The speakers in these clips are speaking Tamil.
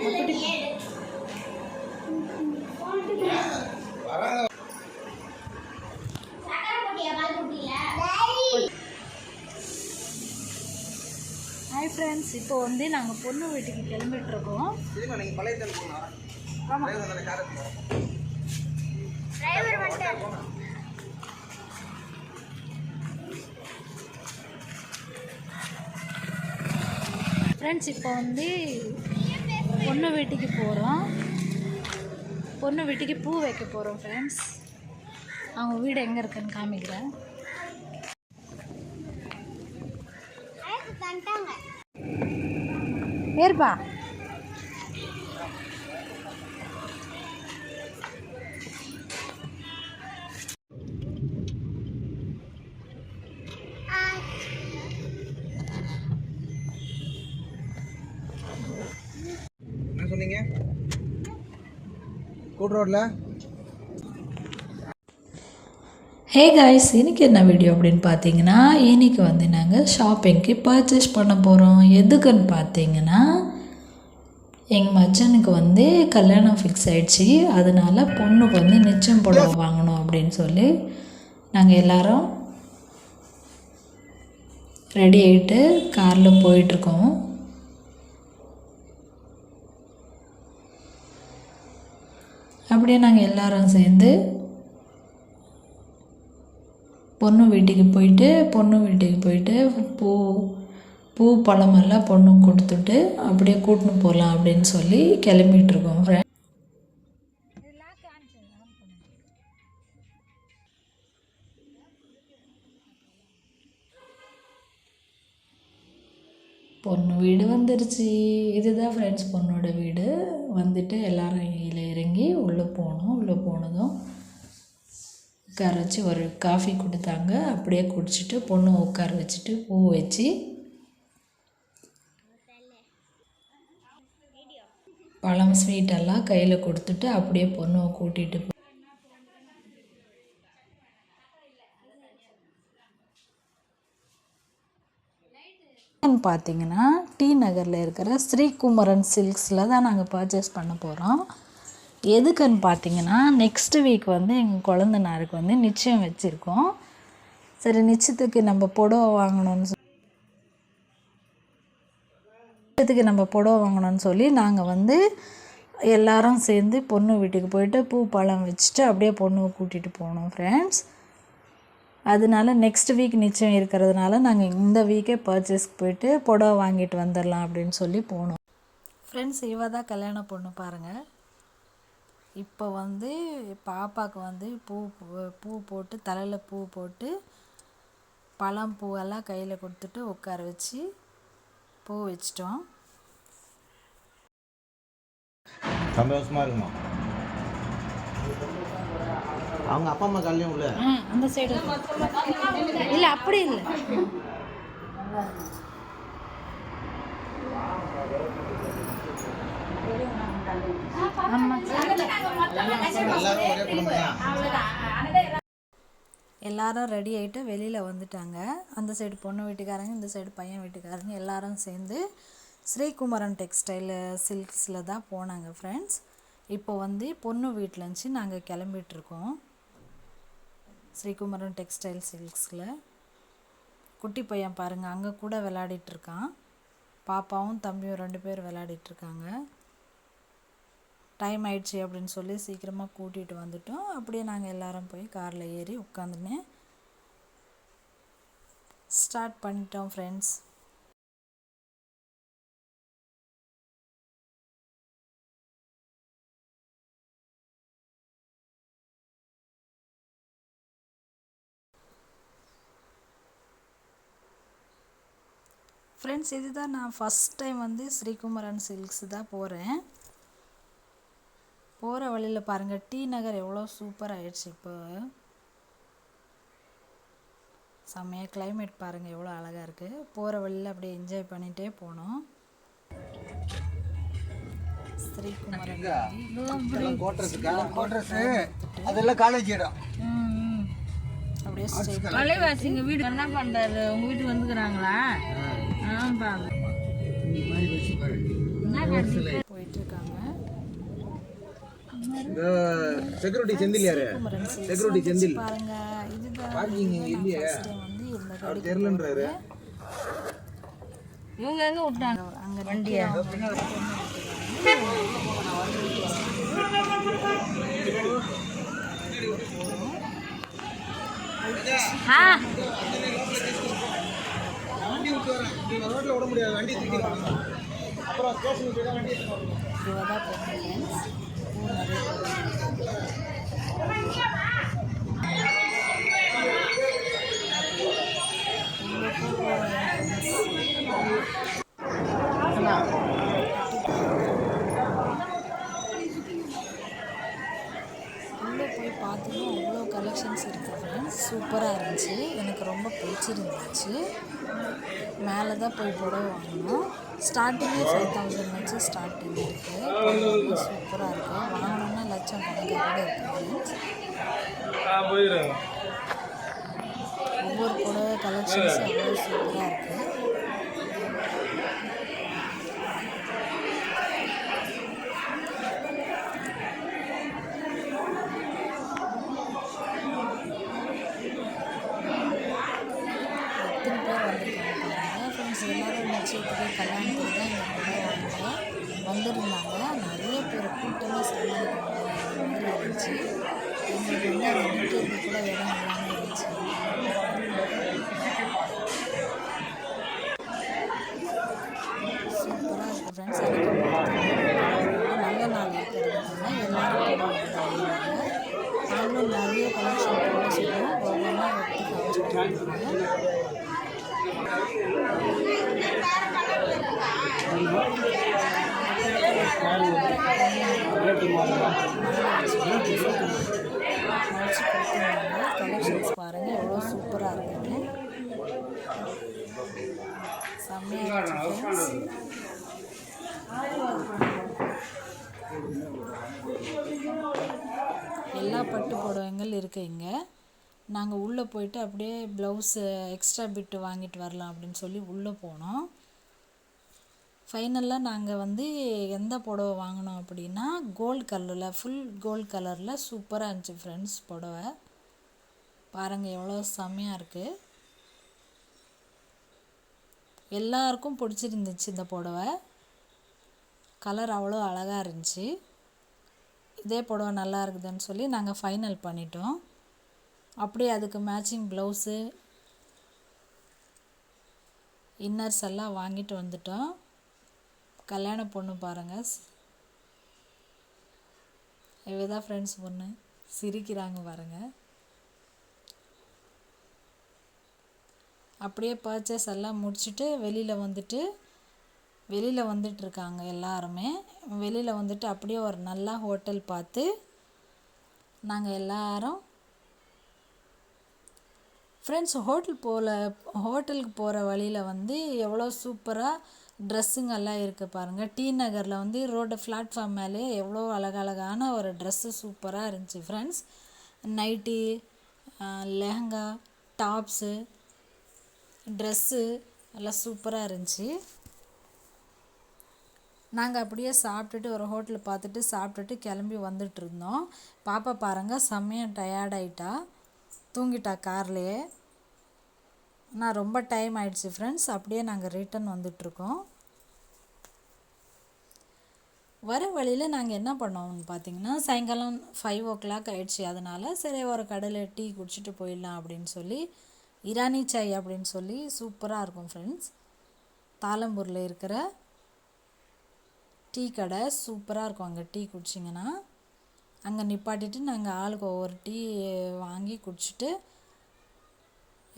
ஹாய் ஃப்ரெண்ட்ஸ், இப்போ வந்து நாங்கள் பொண்ணு வீட்டுக்கு கிளம்பிட்டுருக்கோம். ஃப்ரெண்ட்ஸ், இப்போ வந்து பொண்ணு வீட்டுக்கு போகிறோம். பொண்ணு வீட்டுக்கு பூ வைக்க போகிறோம் ஃப்ரெண்ட்ஸ். அவங்க வீடு எங்கே இருக்குன்னு காமிக்கிறேன். ஏற்பா என்ன சொன்னீங்க? கூட் ரோட்ல. ஹே காய்ஸ், இன்றைக்கி என்ன வீடியோ அப்படின்னு பார்த்தீங்கன்னா, இன்றைக்கி வந்து நாங்கள் ஷாப்பிங்க்கு பர்ச்சேஸ் பண்ண போகிறோம். எதுக்குன்னு பார்த்தீங்கன்னா, எங்கள் மச்சனுக்கு வந்து கல்யாணம் ஃபிக்ஸ் ஆகிடுச்சி. அதனால் பொண்ணுக்கு வந்து நிச்சயம் புடவை வாங்கணும் அப்படின்னு சொல்லி நாங்கள் எல்லோரும் ரெடி ஆகிட்டு காரில் போயிட்டுருக்கோம். அப்படியே நாங்கள் எல்லோரும் சேர்ந்து பொண்ணு வீட்டுக்கு போயிட்டு பூ பழமெல்லாம் பொண்ணுக்கு கொடுத்துட்டு அப்படியே கூட்டின்னு போகலாம் அப்படின்னு சொல்லி கிளம்பிகிட்ருக்கோம் ஃப்ரெண்ட். பொண்ணு வீடு வந்துருச்சு. இதுதான் ஃப்ரெண்ட்ஸ் பொண்ணோட வீடு. வந்துட்டு எல்லோரும் கீழே இறங்கி உள்ளே போனதும் உட்கார வச்சு ஒரு காஃபி கொடுத்தாங்க. அப்படியே குடிச்சிட்டு பொண்ணு உட்கார வச்சுட்டு பூ வச்சு பழம் ஸ்வீட்டெல்லாம் கையில் கொடுத்துட்டு அப்படியே பொண்ணுவை கூட்டிகிட்டு பார்த்தீங்கன்னா டி நகரில் இருக்கிற ஸ்ரீகுமரன் சில்க்ஸில் தான் நாங்கள் பர்ச்சேஸ் பண்ண போகிறோம். எதுக்குன்னு பார்த்தீங்கன்னா, நெக்ஸ்ட் வீக் வந்து எங்கள் குழந்தனாருக்கு வந்து நிச்சயம் வச்சுருக்கோம். சரி, நிச்சயத்துக்கு நம்ம புடவை வாங்கணும்னு சொல்லி நாங்கள் வந்து எல்லாரும் சேர்ந்து பொண்ணு வீட்டுக்கு போயிட்டு பூ பழம் வச்சுட்டு அப்படியே பொண்ணுவை கூட்டிகிட்டு போனோம் ஃப்ரெண்ட்ஸ். அதனால நெக்ஸ்ட் வீக் நிச்சயம் இருக்கிறதுனால நாங்கள் இந்த வீக்கே பர்ச்சேஸ்க்கு போயிட்டு புடவை வாங்கிட்டு வந்துடலாம் அப்படின்னு சொல்லி போனோம் ஃப்ரெண்ட்ஸ். இவ தான் கல்யாண பொண்ணு பாருங்கள். இப்போ வந்து பாப்பாவுக்கு வந்து பூ போட்டு தலையில் பூ போட்டு பழம் பூவெல்லாம் கையில் கொடுத்துட்டு உட்கார வச்சு பூ வச்சிட்டோம். சந்தோஷமா இருக்குமா? அவங்க அப்பா அம்மா காலையும் உள்ள அந்த சைடு இல்லை, அப்படி இல்லை. எல்லாரும் ரெடி ஆகிட்டு வெளியில் வந்துட்டாங்க. அந்த சைடு பொண்ணு வீட்டுக்காரங்க, இந்த சைடு பையன் வீட்டுக்காரங்க எல்லாரும் சேர்ந்து ஸ்ரீகுமரன் டெக்ஸ்டைல் சில்க்ஸில் தான் போனாங்க ஃப்ரெண்ட்ஸ். இப்போ வந்து பொண்ணு வீட்டில் இருந்துச்சு நாங்கள் கிளம்பிகிட்ருக்கோம். ஸ்ரீகுமரன் டெக்ஸ்டைல் சில்க்ஸில் குட்டி பையன் பாருங்கள், அங்கே கூட விளையாடிட்டுருக்கான். பாப்பாவும் தம்பியும் 2 பேர் விளையாடிட்டுருக்காங்க. டைம் ஆயிடுச்சு அப்படின்னு சொல்லி சீக்கிரமாக கூட்டிகிட்டு வந்துட்டோம். அப்படியே நாங்கள் எல்லோரும் போய் காரில் ஏறி உட்காந்துன்னு ஸ்டார்ட் பண்ணிட்டோம் ஃப்ரெண்ட்ஸ். ஃப்ரெண்ட்ஸ், இதுதான் நான் ஃபஸ்ட் டைம் வந்து ஸ்ரீகுமரன் சில்க்ஸ் தான் போகிறேன். போகிற வழியில் பாருங்கள், டி நகர் எவ்வளோ சூப்பர் ஆயிடுச்சு. இப்போ செம்மையாக கிளைமேட் பாருங்கள் எவ்வளோ அழகாக இருக்குது. போகிற வழியில் அப்படியே என்ஜாய் பண்ணிகிட்டே போனோம். ஸ்ரீகுமரன் அதெல்லாம் காலேஜ் இடம். அப்படியே மலைவாசிங்க வீடு என்ன பண்ணுறாரு? உங்கள் வீட்டுக்கு வந்துக்கிறாங்களா? போயிட்டு இருக்காங்க. இந்த செக்யூரிட்டி செந்தில் யாரு? செக்யூரிட்டி செந்தில் பாருங்க, இதுதான் பார்க்கிங் இல்லையே, வந்து இந்த அவர் தெரியலன்றாரு. இவங்க எங்க விட்டாங்க அங்கே வண்டியை? வண்டி விட்டு வரேன், நீங்க ரோட்ல விட முடியாது, வண்டி தூக்கிடுவாங்க. அப்புறம் ஸ்டேஷனுக்கு போய் வண்டி எடுத்துட்டு வரணும். இதுவாக தான் போகணும் ஃப்ரெண்ட்ஸ். பூ நிறைய உள்ளே போய் பார்த்தோன்னா அவ்வளோ கலெக்ஷன்ஸ் இருக்குது ஃப்ரெண்ட்ஸ். சூப்பராக இருந்துச்சு, எனக்கு ரொம்ப பிடிச்சிருந்துச்சு. மேலே தான் போய் புடவை வாங்கினோம். ஸ்டார்டிங்கே 5000 வச்சு ஸ்டார்டிங் இருக்குது. சூப்பராக இருக்குது, வாங்கணுன்னா லட்சம் கணக்காக கூட இருக்குது ஃப்ரெண்ட்ஸ். ஒவ்வொரு புடவை கலெக்ஷன்ஸும் அவ்வளோ சூப்பராக இருக்குது. எல்லோரும் நிச்சயத்துக்கு கல்யாணத்துக்கு தான் இந்த புடவை வாங்க வந்திருந்தாங்க. நிறைய பேர் கூட்டமாக சமாளிக்கிறாங்க. அந்த மாதிரி இருந்துச்சு. எங்களுக்கு வந்து அந்த நிற்கிறது கூட இடம் இல்லாமல் இருந்துச்சு. சூப்பராக இருக்குது ஃப்ரெண்ட்ஸ். எனக்கு நல்ல நாள் இருக்கிறதுனால எல்லோரும் கூட வந்தாங்க. நாங்களும் நிறைய கலெக்ஷன் போட சொல்லுவோம். ஒவ்வொன்றா எடுத்து காமிச்சிட்டு கலெக்ஷன்ஸ் பாருங்கள் எவ்வளோ சூப்பராக இருக்குன்னு. செம்மையாக இருந்துச்சு. எல்லா பட்டு புடவைங்கள் இருக்குது இங்கே. நாங்கள் உள்ளே போயிட்டு அப்படியே ப்ளவுஸு எக்ஸ்ட்ரா பிட்டு வாங்கிட்டு வரலாம் அப்படின்னு சொல்லி உள்ளே போனோம். ஃபைனலாக நாங்கள் வந்து எந்த புடவை வாங்கினோம் அப்படின்னா கோல்டு கலரில், ஃபுல் கோல்டு கலரில் சூப்பராக இருந்துச்சு ஃப்ரெண்ட்ஸ். புடவை பாருங்கள் எவ்வளோ செம்மையாக இருக்குது. எல்லாருக்கும் பிடிச்சிருந்துச்சு இந்த புடவை. கலர் அவ்வளோ அழகாக இருந்துச்சு. இதே புடவை நல்லா இருக்குதுன்னு சொல்லி நாங்கள் ஃபைனல் பண்ணிட்டோம். அப்படியே அதுக்கு மேட்சிங் ப்ளவுஸு, இன்னர்ஸ் எல்லாம் வாங்கிட்டு வந்துட்டோம். கல்யாண பொண்ணு பாருங்கள், இவதான் ஃப்ரெண்ட்ஸ் பொண்ணு, சிரிக்கிறாங்க பாருங்கள். அப்படியே பர்ச்சேஸ் எல்லாம் முடிச்சுட்டு வெளியில் வந்துட்டுருக்காங்க எல்லாருமே. வெளியில் வந்துட்டு அப்படியே ஒரு நல்ல ஹோட்டல் பார்த்து நாங்கள் எல்லாரும் ஃப்ரெண்ட்ஸ் ஹோட்டலுக்கு போகிற வழியில் வந்து எவ்வளோ சூப்பராக ட்ரெஸ்ஸுங்கெல்லாம் இருக்குது பாருங்கள். டி நகரில் வந்து ரோடு பிளாட்ஃபார்ம் மேலே எவ்வளோ அழகழகான ஒரு ட்ரெஸ்ஸு சூப்பராக இருந்துச்சு friends. Nighty, lehenga, tops, dress எல்லாம் சூப்பராக இருந்துச்சு. நாங்கள் அப்படியே சாப்பிட்டுட்டு ஒரு ஹோட்டலில் பார்த்துட்டு சாப்பிட்டுட்டு கிளம்பி வந்துட்டுருந்தோம். பாப்பா பாருங்கள் செம்மையாக டயர்டாயிட்டா, தூங்கிட்டா கார்லேயே. நான் ரொம்ப டைம் ஆயிடுச்சு ஃப்ரெண்ட்ஸ். அப்படியே நாங்கள் ரிட்டன் வந்துட்ருக்கோம். வர வழியில் நாங்கள் என்ன பண்ணோம்னு பார்த்தீங்கன்னா, சாயங்காலம் 5 o'clock ஆயிடுச்சு. அதனால் சரி ஒரு கடையில் டீ குடிச்சிட்டு போயிடலாம் அப்படின்னு சொல்லி, இரானி சாய் அப்படின்னு சொல்லி சூப்பராக இருக்கும் ஃப்ரெண்ட்ஸ். தாளம்பூரில் இருக்கிற டீ கடை சூப்பராக இருக்கும். அங்கே டீ குடிச்சிங்கன்னா அங்கே நிப்பாட்டிட்டு நாங்கள் ஆளுக்கு ஒவ்வொரு டீ வாங்கி குடிச்சிட்டு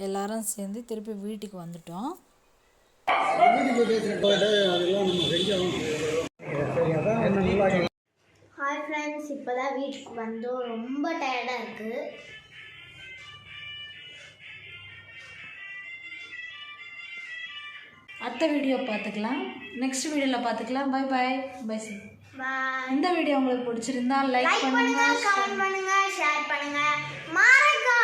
எல்லாரும் சேர்ந்து திருப்பி வீட்டுக்கு வந்துட்டோம். ஹாய் ஃப்ரெண்ட்ஸ், இப்போ தான் வீட்டுக்கு வந்தோம். ரொம்ப டயர்டாக இருக்குது. அடுத்த வீடியோ பார்த்துக்கலாம், நெக்ஸ்ட் வீடியோவில் பார்த்துக்கலாம். Bye bye. Bye sir. Bye. இந்த வீடியோ உங்களுக்கு பிடிச்சிருந்தா லைக் பண்ணுங்க, கமெண்ட் பண்ணுங்க, ஷேர் பண்ணுங்க, மறக்காம